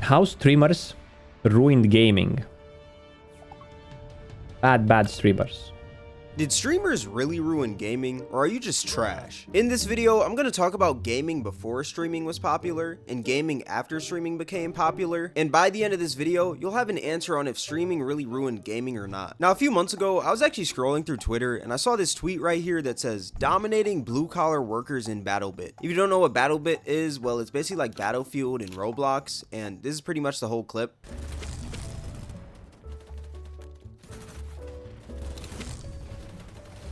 How streamers ruined gaming. Bad streamers. Did streamers really ruin gaming, or are you just trash? In this video, I'm going to talk about gaming before streaming was popular, and gaming after streaming became popular, and by the end of this video, you'll have an answer on if streaming really ruined gaming or not. Now, a few months ago, I was actually scrolling through Twitter, and I saw this tweet right here that says, dominating blue-collar workers in BattleBit. If you don't know what BattleBit is, well, it's basically like Battlefield and Roblox, and this is pretty much the whole clip.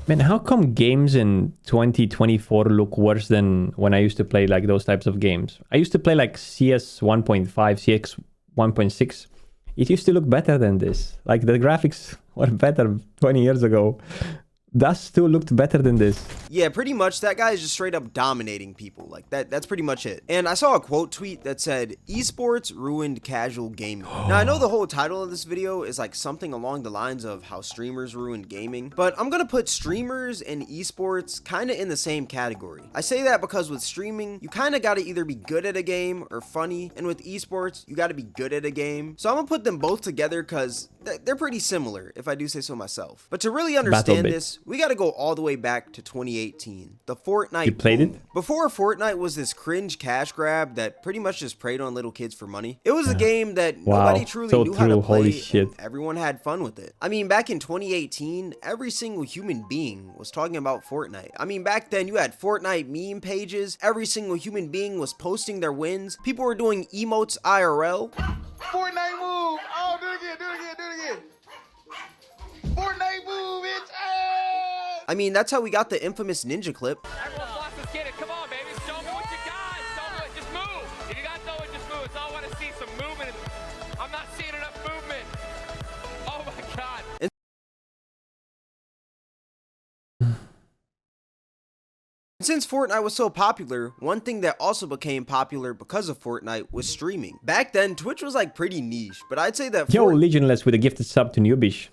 Man, how come games in 2024 look worse than when I used to play like those types of games? I used to play like CS 1.5, CX 1.6. It used to look better than this. Like the graphics were better 20 years ago. Dust 2 looked better than this. Yeah, pretty much that guy is just straight up dominating people. Like that's pretty much it. And I saw a quote tweet that said, esports ruined casual gaming. Now I know the whole title of this video is like something along the lines of how streamers ruined gaming, but I'm gonna put streamers and esports kind of in the same category. I say that because with streaming, you kind of gotta either be good at a game or funny, and with esports, you gotta be good at a game. So I'm gonna put them both together because they're pretty similar, if I do say so myself. But to really understand this, we got to go all the way back to 2018, the Fortnite. You played it? Before Fortnite was this cringe cash grab that pretty much just preyed on little kids for money. It was a game that nobody truly knew how to play. Holy shit. Everyone had fun with it. I mean, back in 2018, every single human being was talking about Fortnite. I mean, back then you had Fortnite meme pages. Every single human being was posting their wins. People were doing emotes IRL. Fortnite move. Oh, do it again, do it again, do it again. Fortnite move, bitch. I mean, that's how we got the infamous ninja clip. Everyone wants to get it. Come on, baby. Show me what you got. Show me what. Just move. If you got to throw it, just move. It's all I want to see, some movement. I'm not seeing enough movement. Oh my God. Since Fortnite was so popular, one thing that also became popular because of Fortnite was streaming. Back then, Twitch was like pretty niche, but I'd say that Yo, Legionless with a gifted sub to Newbish.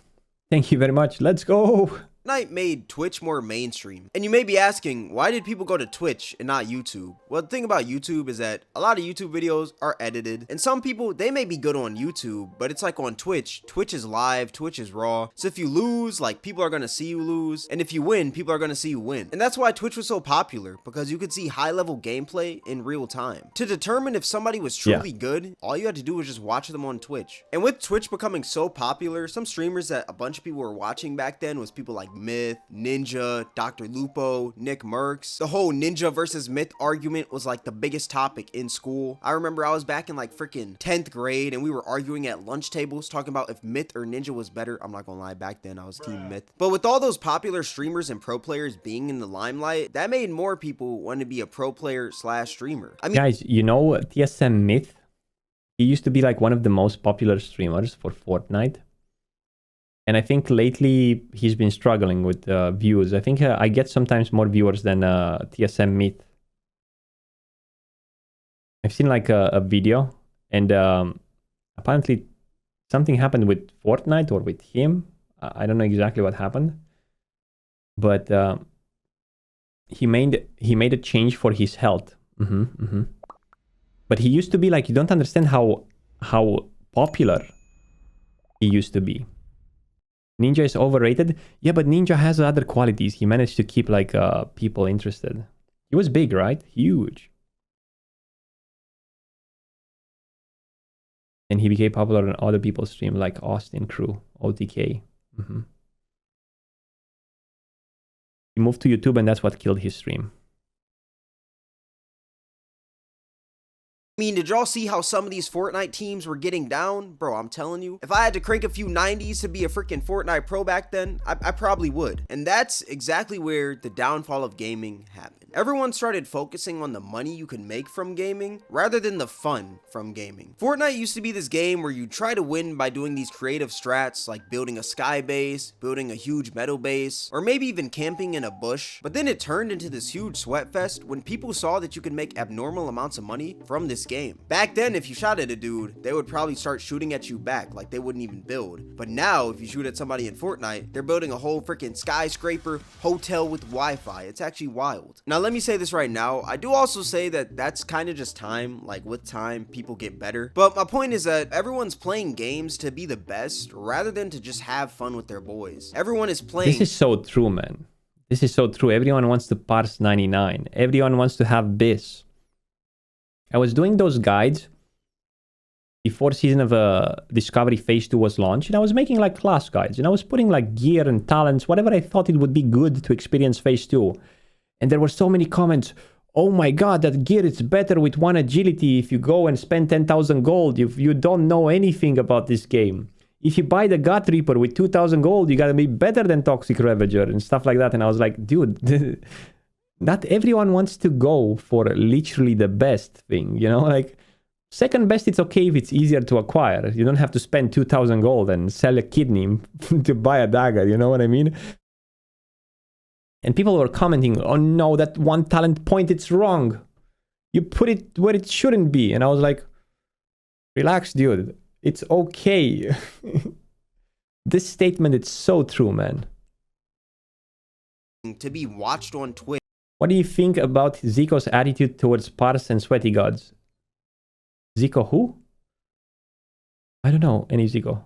Thank you very much. Let's go. Fortnite made Twitch more mainstream. And you may be asking, why did people go to Twitch and not YouTube? Well, the thing about YouTube is that a lot of YouTube videos are edited, and some people, they may be good on YouTube, but it's like on Twitch. Twitch is live, Twitch is raw. So if you lose, like, people are gonna see you lose, and if you win, people are gonna see you win. And that's why Twitch was so popular, because you could see high-level gameplay in real time. To determine if somebody was truly good, all you had to do was just watch them on Twitch. And with Twitch becoming so popular, some streamers that a bunch of people were watching back then was people like Myth, Ninja, Dr. Lupo, Nick Mercs. The whole Ninja versus Myth argument was like the biggest topic in school. I remember I was back in like freaking 10th grade and we were arguing at lunch tables talking about if Myth or Ninja was better. I'm not gonna lie, back then I was team Myth. But with all those popular streamers and pro players being in the limelight, that made more people want to be a pro player slash streamer. I mean, guys, you know TSM Myth? He used to be like one of the most popular streamers for Fortnite. And I think lately he's been struggling with views. I think I get sometimes more viewers than TSM Myth. I've seen like a video, and apparently something happened with Fortnite or with him. I don't know exactly what happened, but he made a change for his health. But he used to be like, you don't understand how popular he used to be. Ninja is overrated. Yeah, but Ninja has other qualities. He managed to keep like people interested. He was big, right? Huge. And he became popular on other people's stream like Austin Crew, OTK. He moved to YouTube and that's what killed his stream. I mean, did y'all see how some of these Fortnite teams were getting down? Bro, I'm telling you, if I had to crank a few 90s to be a freaking Fortnite pro back then, I probably would. And that's exactly where the downfall of gaming happened. Everyone started focusing on the money you can make from gaming rather than the fun from gaming. Fortnite used to be this game where you try to win by doing these creative strats like building a sky base, building a huge metal base, or maybe even camping in a bush. But then it turned into this huge sweat fest when people saw that you could make abnormal amounts of money from this game. Back then, if you shot at a dude, they would probably start shooting at you back, like they wouldn't even build. But now, if you shoot at somebody in Fortnite, they're building a whole freaking skyscraper hotel with Wi-Fi. It's actually wild. Now, let me say this right now. I do also say that that's kind of just time. Like, with time, people get better. But my point is that everyone's playing games to be the best rather than to just have fun with their boys. Everyone is playing. This is so true, man. This is so true. Everyone wants to parse 99. Everyone wants to have this. I was doing those guides before season of Discovery Phase 2 was launched, and I was making like class guides, and I was putting like gear and talents, whatever I thought it would be good to experience Phase 2. And there were so many comments, oh my god, that gear is better with 1 agility. If you go and spend 10,000 gold, you don't know anything about this game. If you buy the God Reaper with 2,000 gold, you gotta be better than Toxic Ravager and stuff like that. And I was like, dude, not everyone wants to go for literally the best thing, you know? Like, second best, it's okay if it's easier to acquire. You don't have to spend 2,000 gold and sell a kidney to buy a dagger, you know what I mean? And people were commenting, oh no, that 1 talent point, it's wrong. You put it where it shouldn't be. And I was like, relax, dude. It's okay. This statement is so true, man. To be watched on Twitch. What do you think about Zico's attitude towards Pars and Sweaty Gods? Zico who? I don't know any Zico.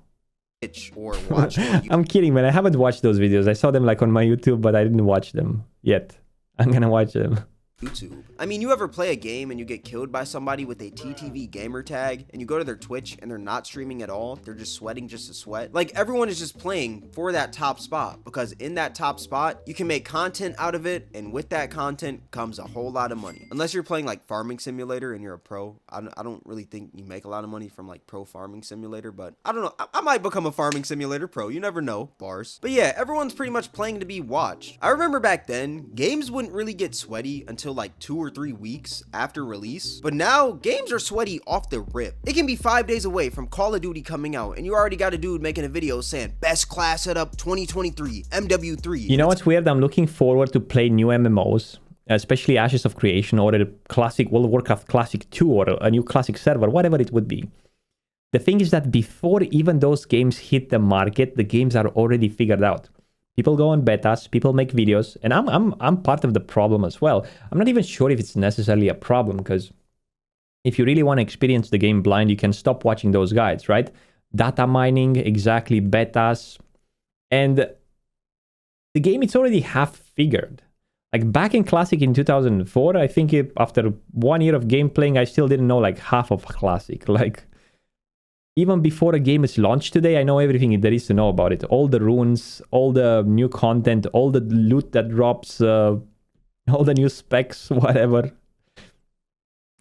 Or watch on I'm kidding, man. I haven't watched those videos. I saw them like on my YouTube, but I didn't watch them yet. I'm gonna watch them. YouTube. I mean, you ever play a game and you get killed by somebody with a TTV gamer tag and you go to their Twitch and they're not streaming at all? They're just sweating just to sweat. Like, everyone is just playing for that top spot, because in that top spot, you can make content out of it, and with that content comes a whole lot of money. Unless you're playing like Farming Simulator and you're a pro. I don't really think you make a lot of money from like pro Farming Simulator, but I don't know. I might become a Farming Simulator pro. You never know. Bars. But yeah, everyone's pretty much playing to be watched. I remember back then, games wouldn't really get sweaty until like 2 or 3 weeks after release, but now games are sweaty off the rip. It can be 5 days away from Call of Duty coming out and you already got a dude making a video saying best class setup 2023 MW3. You know what's weird? I'm looking forward to play new MMOs, especially Ashes of Creation or a classic World of Warcraft Classic 2 or a new classic server, whatever it would be. The thing is that before even those games hit the market, the games are already figured out. People go on betas, people make videos, and I'm part of the problem as well. I'm not even sure if it's necessarily a problem, because if you really want to experience the game blind, you can stop watching those guides, right? Data mining, exactly, betas, and the game, it's already half figured. Like back in Classic in 2004, I think after 1 year of game playing, I still didn't know like half of Classic. Like, even before a game is launched today, I know everything there is to know about it. All the runes, all the new content, all the loot that drops, all the new specs, whatever.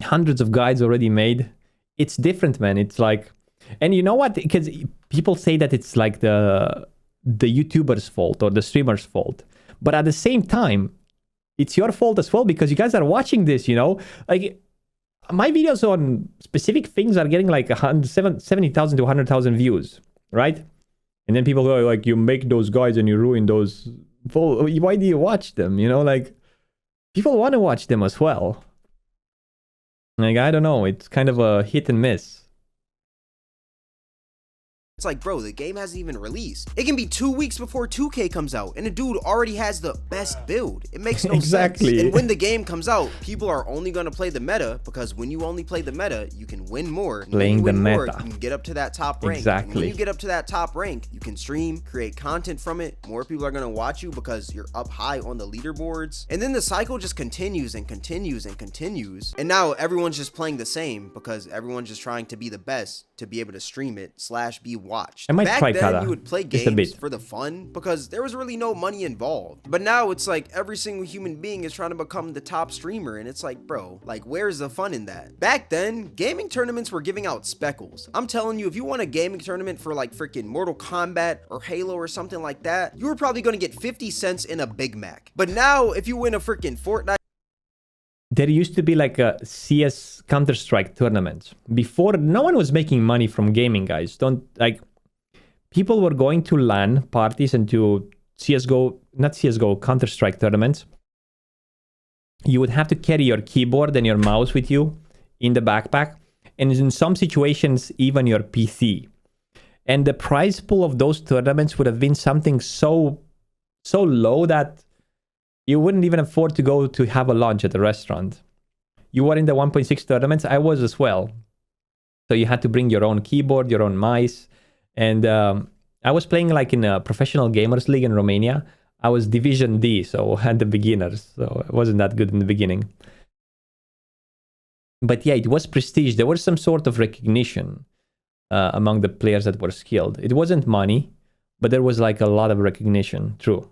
Hundreds of guides already made. It's different, man. It's like... And you know what? Because people say that it's like the YouTuber's fault or the streamer's fault. But at the same time, it's your fault as well, because you guys are watching this, you know? Like... My videos on specific things are getting like 70,000 to 100,000 views, right? And then people go like, you make those guys and you ruin those. Well, why do you watch them? You know, like, people want to watch them as well. Like, I don't know. It's kind of a hit and miss. It's like, bro, the game hasn't even released. It can be 2 weeks before 2K comes out, and a dude already has the best build. It makes no sense. And when the game comes out, people are only going to play the meta, because when you only play the meta, you can win more. Playing the meta. More, you can get up to that top rank. Exactly. And when you get up to that top rank, you can stream, create content from it. More people are going to watch you because you're up high on the leaderboards. And then the cycle just continues and continues and continues. And now everyone's just playing the same, because everyone's just trying to be the best to be able to stream it / be watched. I might Back try then, Kata. you would play games for the fun, because there was really no money involved. But now it's like every single human being is trying to become the top streamer, and it's like, bro, like, where's the fun in that? Back then, gaming tournaments were giving out speckles. I'm telling you, if you won a gaming tournament for like freaking Mortal Kombat or Halo or something like that, you were probably going to get 50 cents in a Big Mac. But now, if you win a freaking Fortnite... There used to be like a CS Counter-Strike tournament. Before, no one was making money from gaming, guys. Don't, like... People were going to LAN parties and to CSGO, not CSGO, Counter-Strike tournaments. You would have to carry your keyboard and your mouse with you in the backpack, and in some situations, even your PC. And the prize pool of those tournaments would have been something so low that you wouldn't even afford to go to have a lunch at a restaurant. You were in the 1.6 tournaments, I was as well. So you had to bring your own keyboard, your own mice. And I was playing like in a professional gamers league in Romania. I was Division D, so I had the beginners. So it wasn't that good in the beginning. But yeah, it was prestige. There was some sort of recognition among the players that were skilled. It wasn't money, but there was like a lot of recognition. True.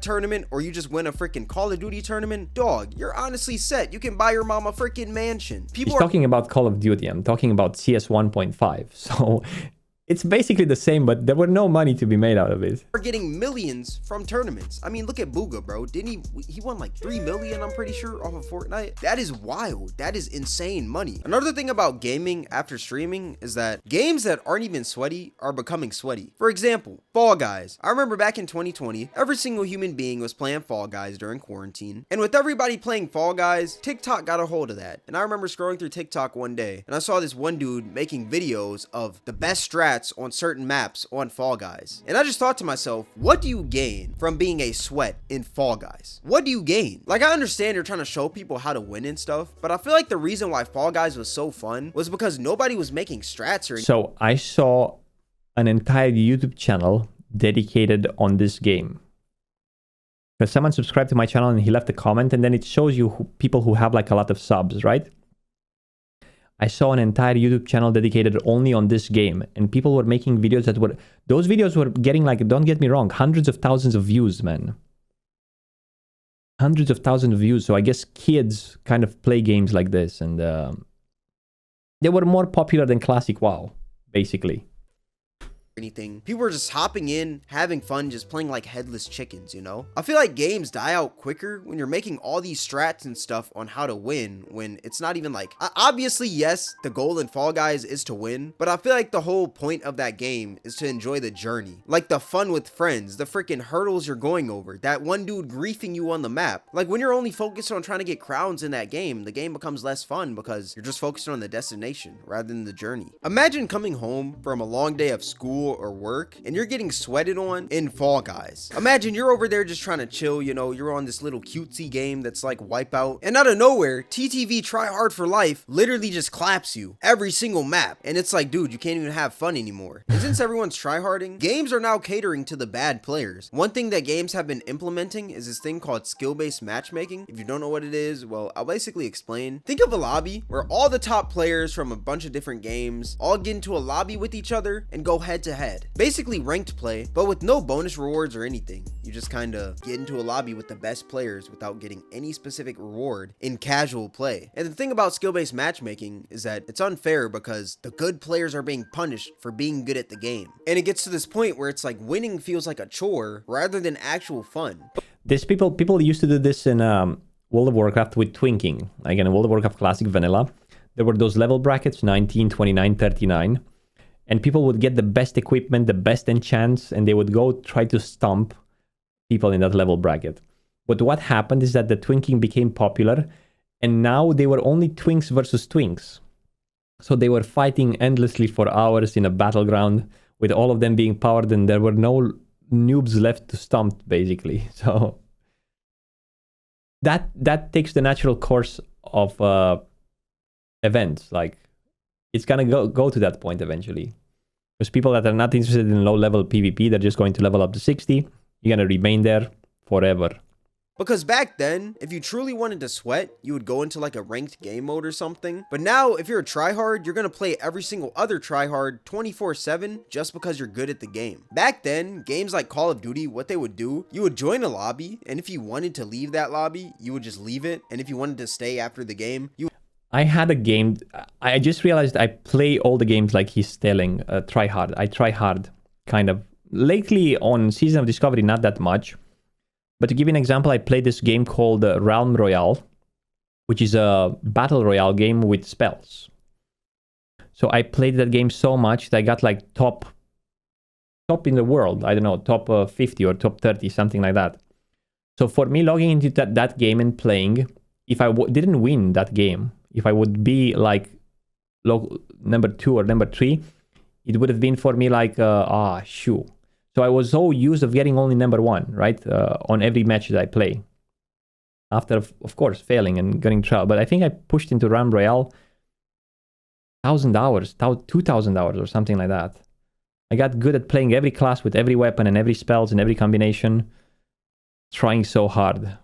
Tournament, or you just win a freaking Call of Duty tournament, dog, you're honestly set. You can buy your mom a freaking mansion. He's talking about Call of Duty. I'm talking about CS 1.5. So it's basically the same, but there were no money to be made out of it. Are getting millions from tournaments. I mean, look at Booga, bro. Didn't he won like 3 million, I'm pretty sure, off of Fortnite? That is wild. That is insane money. Another thing about gaming after streaming is that games that aren't even sweaty are becoming sweaty. For example, Fall Guys. I remember back in 2020, every single human being was playing Fall Guys during quarantine. And with everybody playing Fall Guys, TikTok got a hold of that. And I remember scrolling through TikTok one day, and I saw this one dude making videos of the best strats on certain maps on Fall Guys. And I just thought to myself, what do you gain from being a sweat in Fall Guys? What do you gain? Like, I understand you're trying to show people how to win and stuff, but I feel like the reason why Fall Guys was so fun was because nobody was making strats or anything. So I saw an entire YouTube channel dedicated on this game. Because someone subscribed to my channel and he left a comment, and then it shows you people who have like a lot of subs, right? I saw an entire YouTube channel dedicated only on this game, and people were making videos that were, those videos were getting like, don't get me wrong, hundreds of thousands of views, man. Hundreds of thousands of views. So I guess kids kind of play games like this, and they were more popular than classic WoW, basically. Anything. People were just hopping in, having fun, just playing like headless chickens, you know? I feel like games die out quicker when you're making all these strats and stuff on how to win, when it's not even like, obviously, yes, the goal in Fall Guys is to win, but I feel like the whole point of that game is to enjoy the journey. Like the fun with friends, the freaking hurdles you're going over, that one dude griefing you on the map. Like when you're only focused on trying to get crowns in that game, the game becomes less fun because you're just focused on the destination rather than the journey. Imagine coming home from a long day of school or work and you're getting sweated on in Fall Guys. Imagine you're over there just trying to chill, you know, you're on this little cutesy game that's like Wipeout, and out of nowhere, TTV Tryhard for Life literally just claps you every single map, and it's like, dude, you can't even have fun anymore. And since everyone's tryharding, games are now catering to the bad players. One thing that games have been implementing is this thing called skill-based matchmaking. If you don't know what it is, well, I'll basically explain. Think of a lobby where all the top players from a bunch of different games all get into a lobby with each other and go head to head. Basically ranked play, but with no bonus rewards or anything. You just kind of get into a lobby with the best players without getting any specific reward in casual play. And the thing about skill-based matchmaking is that it's unfair because the good players are being punished for being good at the game. And it gets to this point where it's like winning feels like a chore rather than actual fun. This people used to do this in World of Warcraft with twinking. Like in World of Warcraft Classic Vanilla, there were those level brackets, 19, 29, 39. And people would get the best equipment, the best enchants, and they would go try to stomp people in that level bracket. But what happened is that the twinking became popular, and now they were only twinks versus twinks. So they were fighting endlessly for hours in a battleground, with all of them being powered, and there were no noobs left to stomp, basically. So that takes the natural course of events. Like, it's gonna go to that point eventually. Because people that are not interested in low-level PvP, they're just going to level up to 60. You're gonna remain there forever. Because back then, if you truly wanted to sweat, you would go into like a ranked game mode or something. But now, if you're a tryhard, you're gonna play every single other tryhard 24/7 just because you're good at the game. Back then, games like Call of Duty, what they would do, you would join a lobby, and if you wanted to leave that lobby, you would just leave it. And if you wanted to stay after the game, I had a game, I just realized I play all the games like he's telling, Tryhard. I try hard, kind of. Lately on Season of Discovery, not that much. But to give you an example, I played this game called Realm Royale, which is a battle royale game with spells. So I played that game so much that I got like top in the world. I don't know, top 50 or top 30, something like that. So for me, logging into that game and playing, if I didn't win that game, if I would be like number 2 or number 3, it would have been for me like, shoot. So I was so used of getting only number 1, right? On every match that I play. After, of course, failing and getting trial. But I think I pushed into Ram Royale 1,000 hours, 2,000 hours or something like that. I got good at playing every class with every weapon and every spells and every combination. Trying so hard.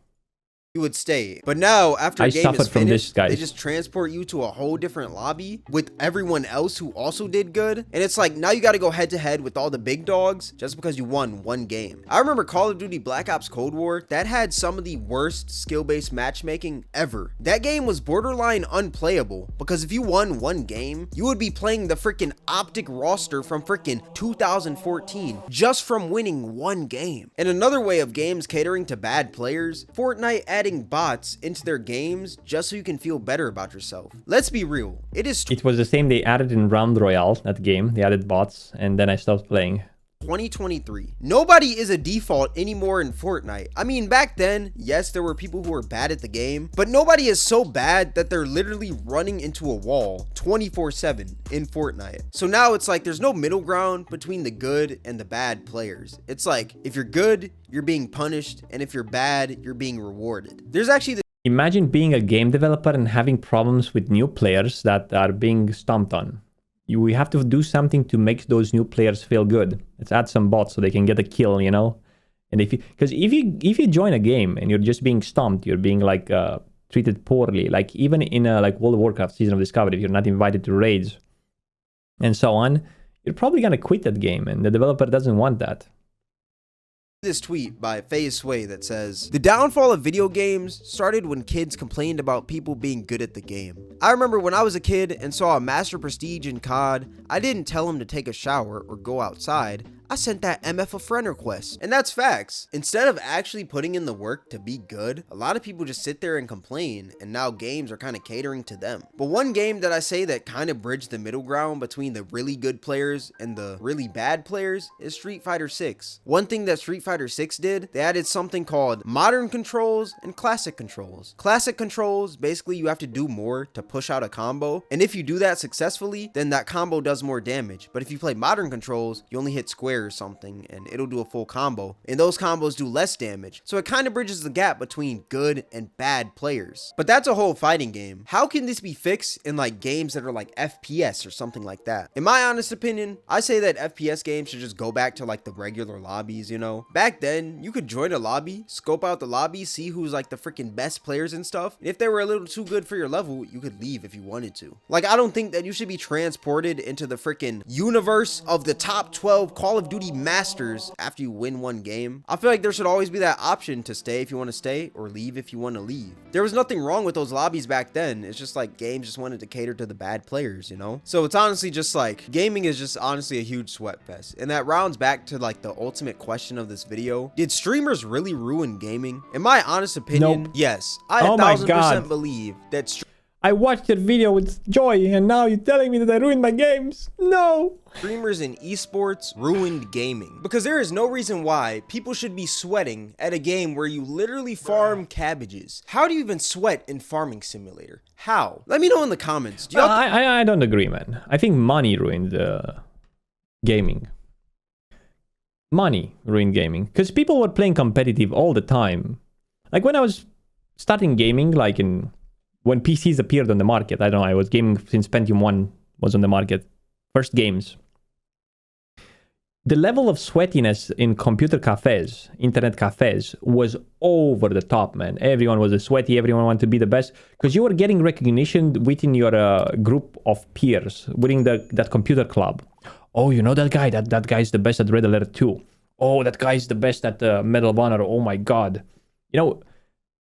You would stay. But now, after I a game suffered is from this, finished, guys. they just transport you to a whole different lobby with everyone else who also did good. And it's like, now you got to go head to head with all the big dogs just because you won one game. I remember Call of Duty Black Ops Cold War, that had some of the worst skill-based matchmaking ever. That game was borderline unplayable because if you won one game, you would be playing the freaking Optic roster from freaking 2014 just from winning one game. And another way of games catering to bad players, Fortnite adding bots into their games just so you can feel better about yourself. Let's be real, it was the same they added in Round Royale, that game. They added bots, and then I stopped playing. 2023. Nobody is a default anymore in Fortnite. I mean, back then, yes, there were people who were bad at the game, but nobody is so bad that they're literally running into a wall 24/7 in Fortnite. So now it's like there's no middle ground between the good and the bad players. It's like, if you're good, you're being punished, and if you're bad, you're being rewarded. There's actually Imagine being a game developer and having problems with new players that are being stomped on. We have to do something to make those new players feel good. Let's add some bots so they can get a kill, you know? And if you join a game and you're just being stomped, you're being like treated poorly, like even in like World of Warcraft Season of Discovery, if you're not invited to raids and so on, you're probably gonna quit that game, and the developer doesn't want that. This tweet by FaZe Sway that says, "The downfall of video games started when kids complained about people being good at the game. I remember when I was a kid and saw a Master Prestige in COD, I didn't tell him to take a shower or go outside. I sent that MF a friend request." And that's facts. Instead of actually putting in the work to be good, a lot of people just sit there and complain, and now games are kind of catering to them. But one game that I say that kind of bridged the middle ground between the really good players and the really bad players is Street Fighter 6. One thing that Street Fighter 6 did, they added something called modern controls and classic controls. Classic controls, basically you have to do more to push out a combo, and if you do that successfully, then that combo does more damage. But if you play modern controls, you only hit square or something and it'll do a full combo, and those combos do less damage. So it kind of bridges the gap between good and bad players. But that's a whole fighting game. How can this be fixed in like games that are like FPS or something like that? In my honest opinion, I say that FPS games should just go back to like the regular lobbies, you know? Back then, you could join a lobby, scope out the lobby, see who's like the freaking best players and stuff. And if they were a little too good for your level, you could leave if you wanted to. Like, I don't think that you should be transported into the freaking universe of the top 12 Call of Duty masters after you win one game. I feel like there should always be that option to stay if you want to stay or leave if you want to leave. There was nothing wrong with those lobbies back then. It's just like games just wanted to cater to the bad players, you know? So it's honestly just like, gaming is just honestly a huge sweat fest. And that rounds back to like the ultimate question of this video. Did streamers really ruin gaming? In my honest opinion, Nope. yes. I Oh my 1000% God. believe that I watched your video with joy, and now you're telling me that I ruined my games. No! streamers in esports ruined gaming, because there is no reason why people should be sweating at a game where you literally farm cabbages. How do you even sweat in Farming Simulator? How? Let me know in the comments. Do y'all I don't agree, man. I think money ruined gaming. Money ruined gaming. Because people were playing competitive all the time. Like when I was starting gaming, like when PCs appeared on the market, I don't know, I was gaming since Pentium 1 was on the market. First games. The level of sweatiness in computer cafes, internet cafes, was over the top, man. Everyone was sweaty, everyone wanted to be the best, because you were getting recognition within your group of peers, within that computer club. Oh, you know that guy? That guy's the best at Red Alert 2. Oh, that guy's the best at Medal of Honor. Oh my God. You know,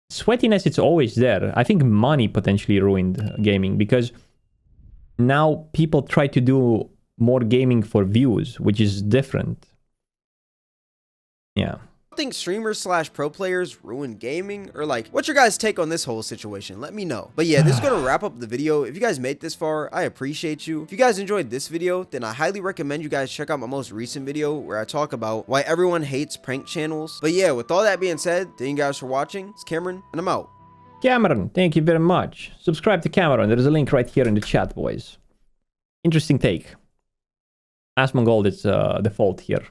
sweatiness, it's always there. I think money potentially ruined gaming, because now people try to do more gaming for views, which is different. Yeah. think streamers / pro players ruin gaming? Or like, what's your guys' take on this whole situation? Let me know. But yeah, this is gonna wrap up the video. If you guys made this far, I appreciate you. If you guys enjoyed this video, then I highly recommend you guys check out my most recent video where I talk about why everyone hates prank channels. But yeah, with all that being said, thank you guys for watching. It's Cameron, and I'm out. Cameron, thank you very much. Subscribe to Cameron. There is a link right here in the chat, boys. Interesting take. Asmongold is default here.